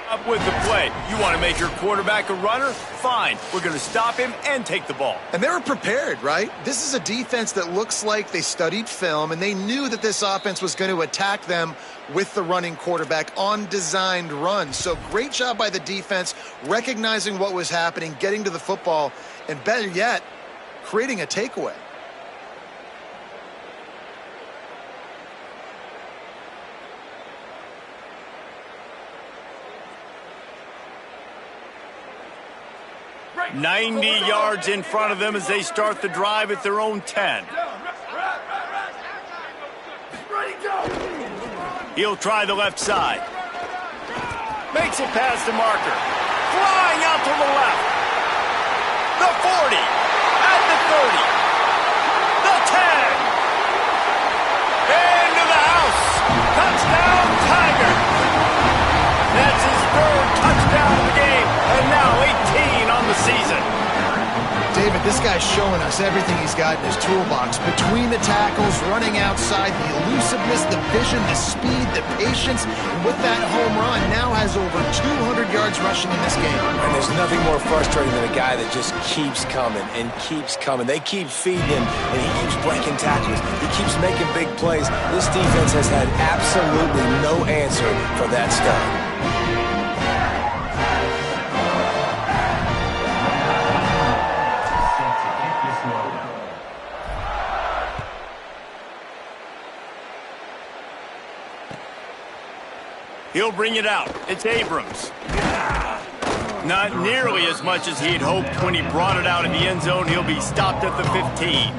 Up with the play. You want to make your quarterback a runner? Fine. We're going to stop him and take the ball. And they were prepared, right? This is a defense that looks like they studied film, and they knew that this offense was going to attack them with the running quarterback on designed runs. So great job by the defense, recognizing what was happening, getting to the football, and better yet, creating a takeaway. Right. 90 yards in front of them as they start the drive at their own 10. He'll try the left side. Makes it past the marker. Flying out to the left. The 40. At the 30. The 10. Into the house. Touchdown, Tiger. That's his 3rd touchdown of the game. And now 18 on the season. David, this guy's showing us everything he's got in his toolbox. Between the tackles, running outside, the elusiveness, the vision, the speed, the patience. And with that home run, now has over 200 yards rushing in this game. And there's nothing more frustrating than a guy that just keeps coming and keeps coming. They keep feeding him, and he keeps breaking tackles. He keeps making big plays. This defense has had absolutely no answer for that stud. He'll bring it out. It's Abrams. Not nearly as much as he'd hoped when he brought it out in the end zone. He'll be stopped at the 15.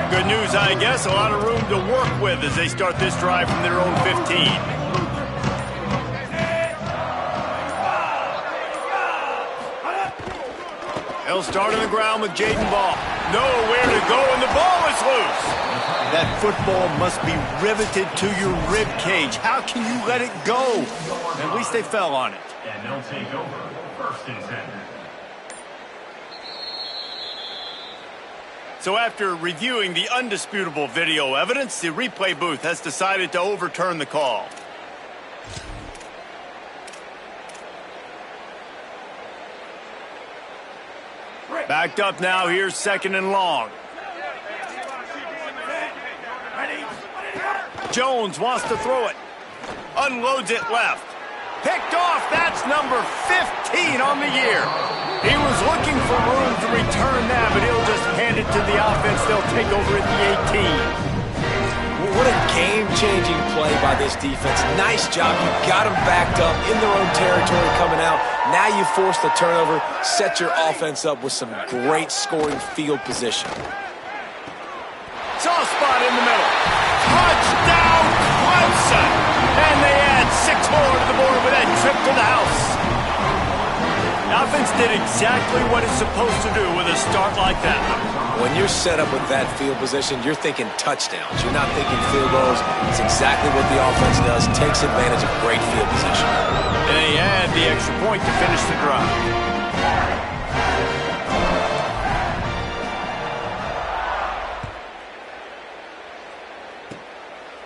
Good news, I guess. A lot of room to work with as they start this drive from their own 15. They'll start on the ground with Jaden Ball. Nowhere to go, and the ball is loose. That football must be riveted to your rib cage. How can you let it go? At least they fell on it. And they'll take over 1st and 10. So after reviewing the undisputable video evidence, the replay booth has decided to overturn the call. Backed up now, here's 2nd and long. Jones wants to throw it. Unloads it left. Picked off, that's number 15 on the year. He was looking for room to return that, but he'll just hand it to the offense. They'll take over at the 18. What a game-changing play by this defense. Nice job. You got them backed up in their own territory coming out. Now you force the turnover, set your offense up with some great scoring field position. Soft spot in the middle. Touchdown, Clemson! And they add 6 more to the board with that trip to the house. The offense did exactly what it's supposed to do with a start like that. When you're set up with that field position, you're thinking touchdowns. You're not thinking field goals. It's exactly what the offense does. Takes advantage of great field position. And they add the extra point to finish the drive.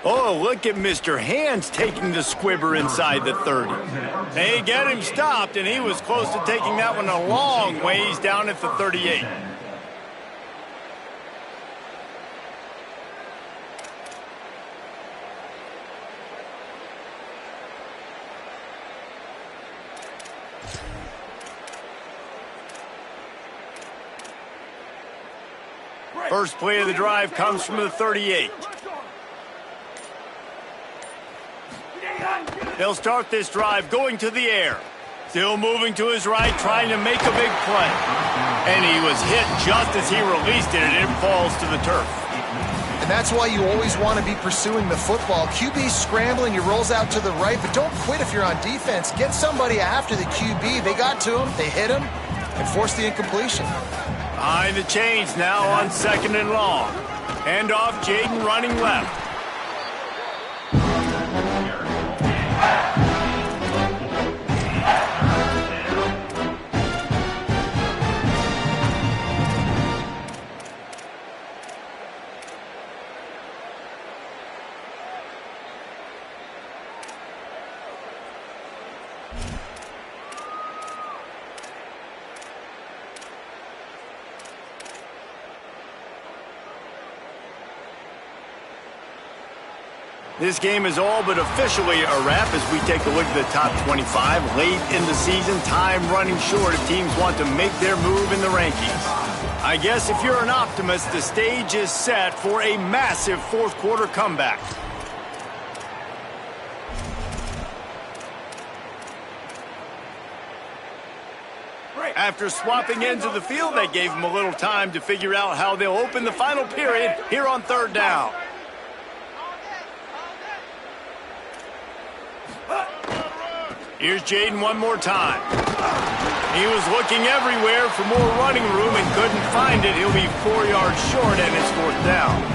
Oh, look at Mr. Hands taking the squibber inside the 30. They get him stopped, and he was close to taking that one a long ways down at the 38. First play of the drive comes from the 38. They'll start this drive going to the air. Still moving to his right, trying to make a big play. And he was hit just as he released it, and it falls to the turf. And that's why you always want to be pursuing the football. QB's scrambling, he rolls out to the right, but don't quit if you're on defense. Get somebody after the QB. They got to him, they hit him, and forced the incompletion. Behind the chains now on 2nd and long. Hand off, Jaden running left. This game is all but officially a wrap as we take a look at the top 25. Late in the season, time running short if teams want to make their move in the rankings. I guess if you're an optimist, the stage is set for a massive fourth quarter comeback. After swapping ends of the field, that gave them a little time to figure out how they'll open the final period here on 3rd down. Here's Jaden one more time. He was looking everywhere for more running room and couldn't find it. He'll be 4 yards short, and it's 4th down.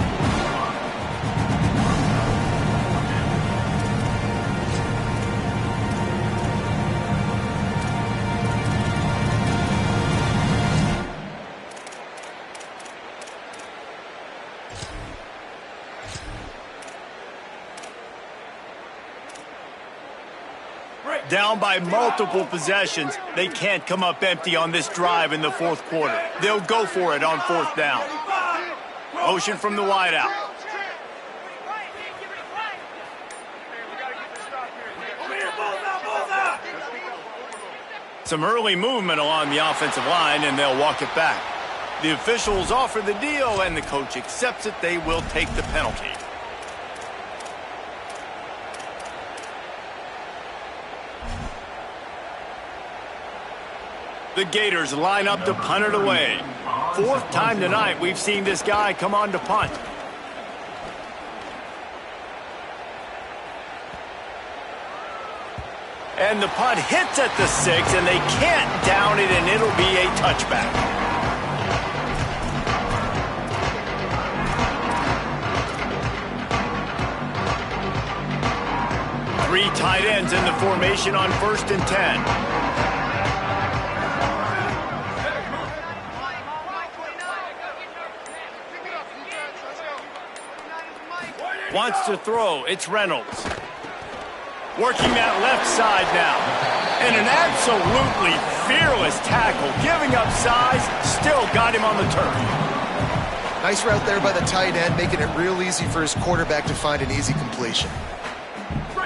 Down by multiple possessions, they can't come up empty on this drive in the 4th quarter. They'll go for it on 4th down. Motion from the wideout. Some early movement along the offensive line, and they'll walk it back. The officials offer the deal, and the coach accepts it. They will take the penalty. The Gators line up to punt it away. 4th time tonight we've seen this guy come on to punt. And the punt hits at the 6, and they can't down it, and it'll be a touchback. Three tight ends in the formation on 1st and 10. Wants to throw. It's Reynolds. Working that left side now. And an absolutely fearless tackle. Giving up size. Still got him on the turf. Nice route there by the tight end, making it real easy for his quarterback to find an easy completion.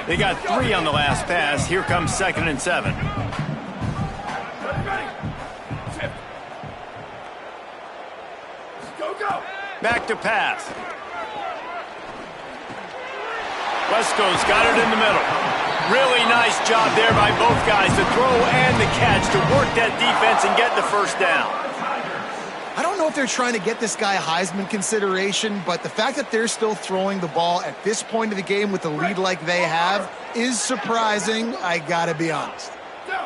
They got 3 on the last pass. Here comes 2nd and 7. Back to pass. Wesco's got it in the middle. Really nice job there by both guys, the throw and the catch, to work that defense and get the 1st down. I don't know if they're trying to get this guy Heisman consideration, but the fact that they're still throwing the ball at this point of the game with the lead like they have is surprising, I gotta be honest.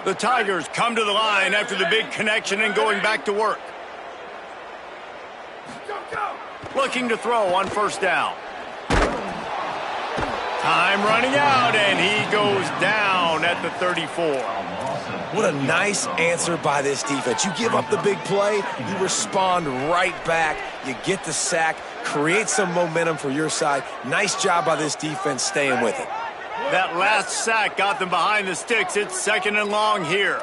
The Tigers come to the line after the big connection and going back to work. Looking to throw on 1st down. Time running out, and he goes down at the 34. What a nice answer by this defense. You give up the big play, you respond right back, you get the sack, create some momentum for your side. Nice job by this defense staying with it. That last sack got them behind the sticks. It's 2nd and long here.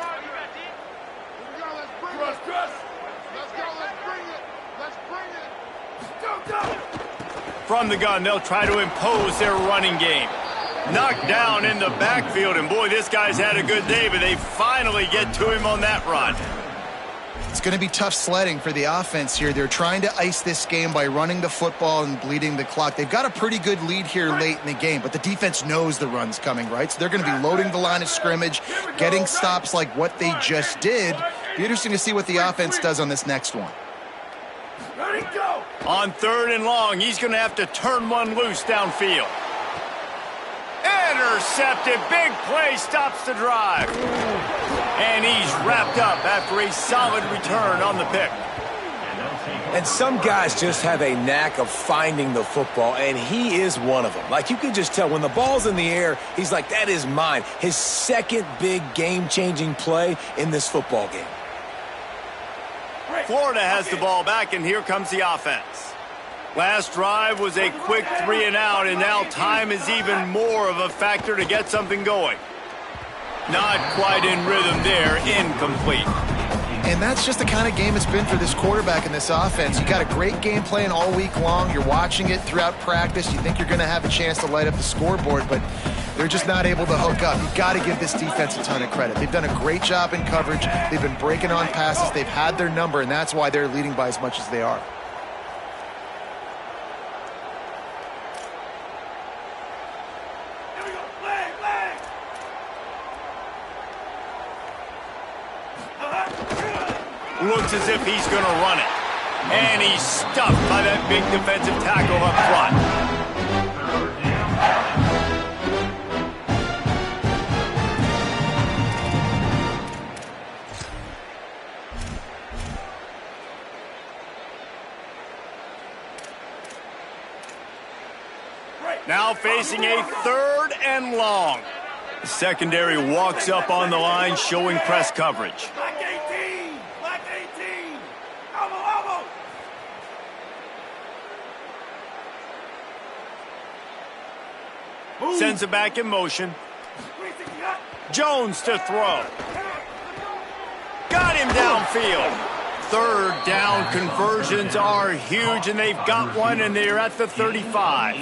From the gun, they'll try to impose their running game. Knocked down in the backfield, and boy, this guy's had a good day, but they finally get to him on that run. It's going to be tough sledding for the offense here. They're trying to ice this game by running the football and bleeding the clock. They've got a pretty good lead here late in the game, but the defense knows the run's coming, right? So they're going to be loading the line of scrimmage, getting stops like what they just did. Be interesting to see what the offense does on this next one. On 3rd and long, he's going to have to turn one loose downfield. Intercepted. Big play stops the drive. And he's wrapped up after a solid return on the pick. And some guys just have a knack of finding the football, and he is one of them. Like, you can just tell when the ball's in the air, he's like, that is mine. His second big game-changing play in this football game. Florida has the ball back, and here comes the offense. Last drive was a quick 3 and out, and now time is even more of a factor to get something going. Not quite in rhythm there, incomplete. And that's just the kind of game it's been for this quarterback and this offense. You got a great game plan all week long. You're watching it throughout practice. You think you're going to have a chance to light up the scoreboard, but they're just not able to hook up. You've got to give this defense a ton of credit. They've done a great job in coverage. They've been breaking on passes. They've had their number, and that's why they're leading by as much as they are. Looks as if he's going to run it. And he's stuffed by that big defensive tackle up front. facing a 3rd and long. The secondary walks up on the line, showing press coverage. Black 18! Black 18! Elbow, elbow! Sends it back in motion. Jones to throw. Got him downfield. 3rd down conversions are huge, and they've got one, and they're at the 35.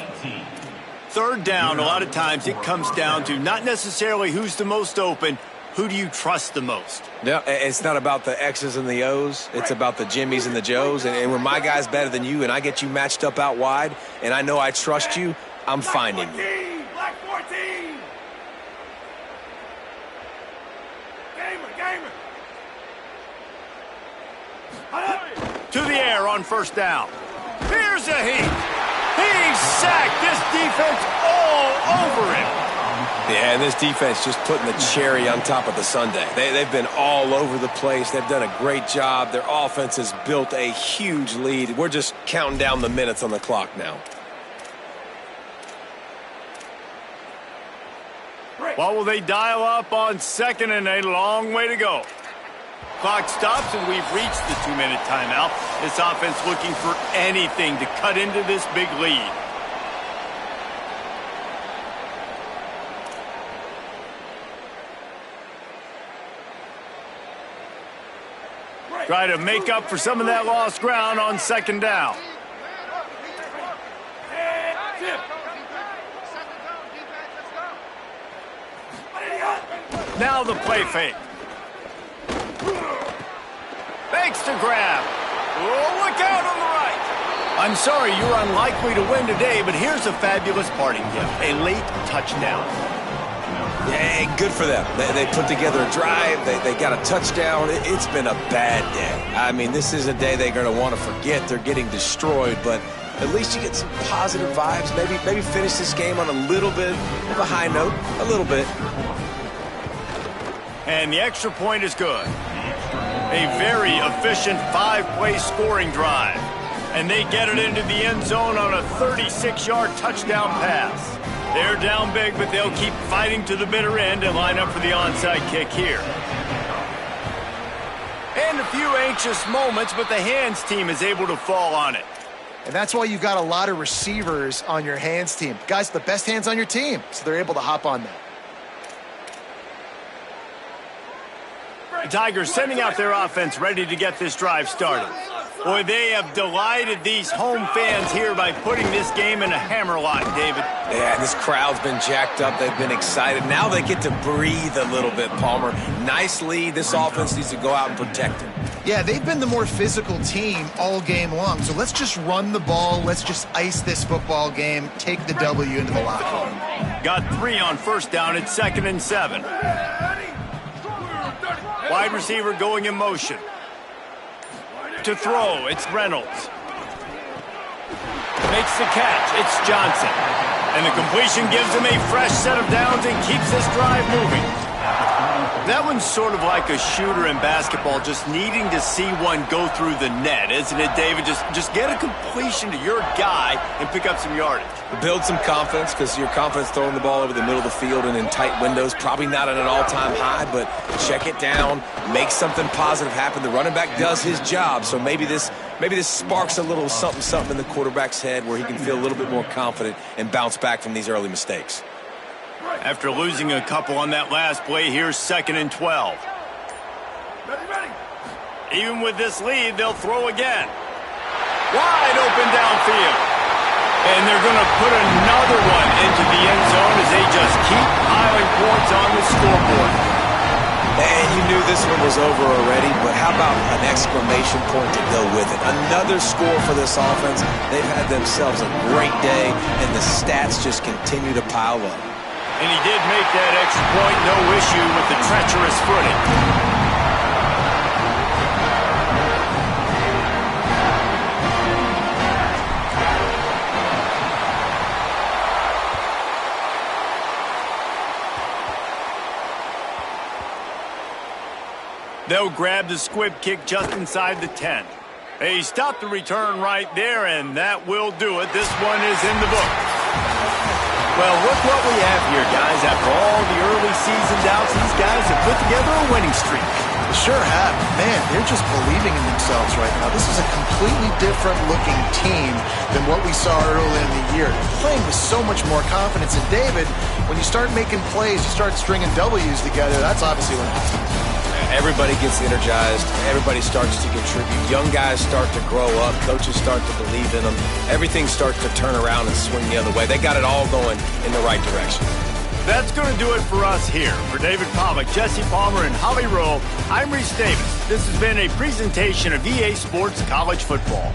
3rd down, a lot of times it comes down to not necessarily who's the most open, who do you trust the most? Yeah, it's not about the X's and the O's. It's about the Jimmys and the Joes. And when my guy's better than you and I get you matched up out wide and I know I trust you, I'm finding you. Black 14! Gamer! To the air on 1st down. Here's a heat. He's sacked. This defense all over him. Yeah, and this defense just putting the cherry on top of the sundae. They've been all over the place. They've done a great job. Their offense has built a huge lead. We're just counting down the minutes on the clock now. What will they dial up on 2nd and a long way to go? Clock stops, and we've reached the 2-minute timeout. This offense looking for anything to cut into this big lead. Try to make up for some of that lost ground on 2nd down. Now the play fake. Fakes to grab. Oh, look out on the right. I'm sorry, you're unlikely to win today, but here's a fabulous parting gift. A late touchdown. Yeah, good for them. They put together a drive. They got a touchdown. It's been a bad day. I mean, this is a day they're going to want to forget. They're getting destroyed, but at least you get some positive vibes. Maybe finish this game on a little bit of a high note. A little bit. And the extra point is good. A very efficient 5-play scoring drive. And they get it into the end zone on a 36-yard touchdown pass. They're down big, but they'll keep fighting to the bitter end and line up for the onside kick here. And a few anxious moments, but the hands team is able to fall on it. And that's why you've got a lot of receivers on your hands team. Guys, the best hands on your team, so they're able to hop on that. The Tigers sending out their offense ready to get this drive started. Boy, they have delighted these home fans here by putting this game in a hammerlock, David. Yeah, this crowd's been jacked up. They've been excited. Now they get to breathe a little bit, Palmer. Nice lead. This offense needs to go out and protect it. Yeah, they've been the more physical team all game long. So let's just run the ball. Let's just ice this football game. Take the W into the locker room. Got 3 on 1st down. It's 2nd and 7. Wide receiver going in motion. To throw, it's Reynolds. Makes the catch, it's Johnson. And the completion gives him a fresh set of downs and keeps this drive moving. That one's sort of like a shooter in basketball, just needing to see one go through the net, isn't it, David? Just get a completion to your guy and pick up some yardage. Build some confidence, because your confidence throwing the ball over the middle of the field and in tight windows, probably not at an all-time high, but check it down, make something positive happen. The running back does his job, so maybe this sparks a little something in the quarterback's head where he can feel a little bit more confident and bounce back from these early mistakes. After losing a couple on that last play, here's 2nd and 12. Ready. Even with this lead, they'll throw again. Wide open downfield. And they're going to put another one into the end zone as they just keep piling points on the scoreboard. And you knew this one was over already, but how about an exclamation point to go with it? Another score for this offense. They've had themselves a great day, and the stats just continue to pile up. And he did make that extra point, no issue with the treacherous footing. They'll grab the squib kick just inside the 10. They stopped the return right there, and that will do it. This one is in the book. Well, look what we have here, guys. After all the early season doubts, these guys have put together a winning streak. They sure have. Man, they're just believing in themselves right now. This is a completely different looking team than what we saw early in the year. They're playing with so much more confidence. And David, when you start making plays, you start stringing W's together, that's obviously what happens. Everybody gets energized. Everybody starts to contribute. Young guys start to grow up. Coaches start to believe in them. Everything starts to turn around and swing the other way. They got it all going in the right direction. That's going to do it for us here. For David Pollack, Jesse Palmer, and Holly Rowe, I'm Reese Davis. This has been a presentation of EA Sports College Football.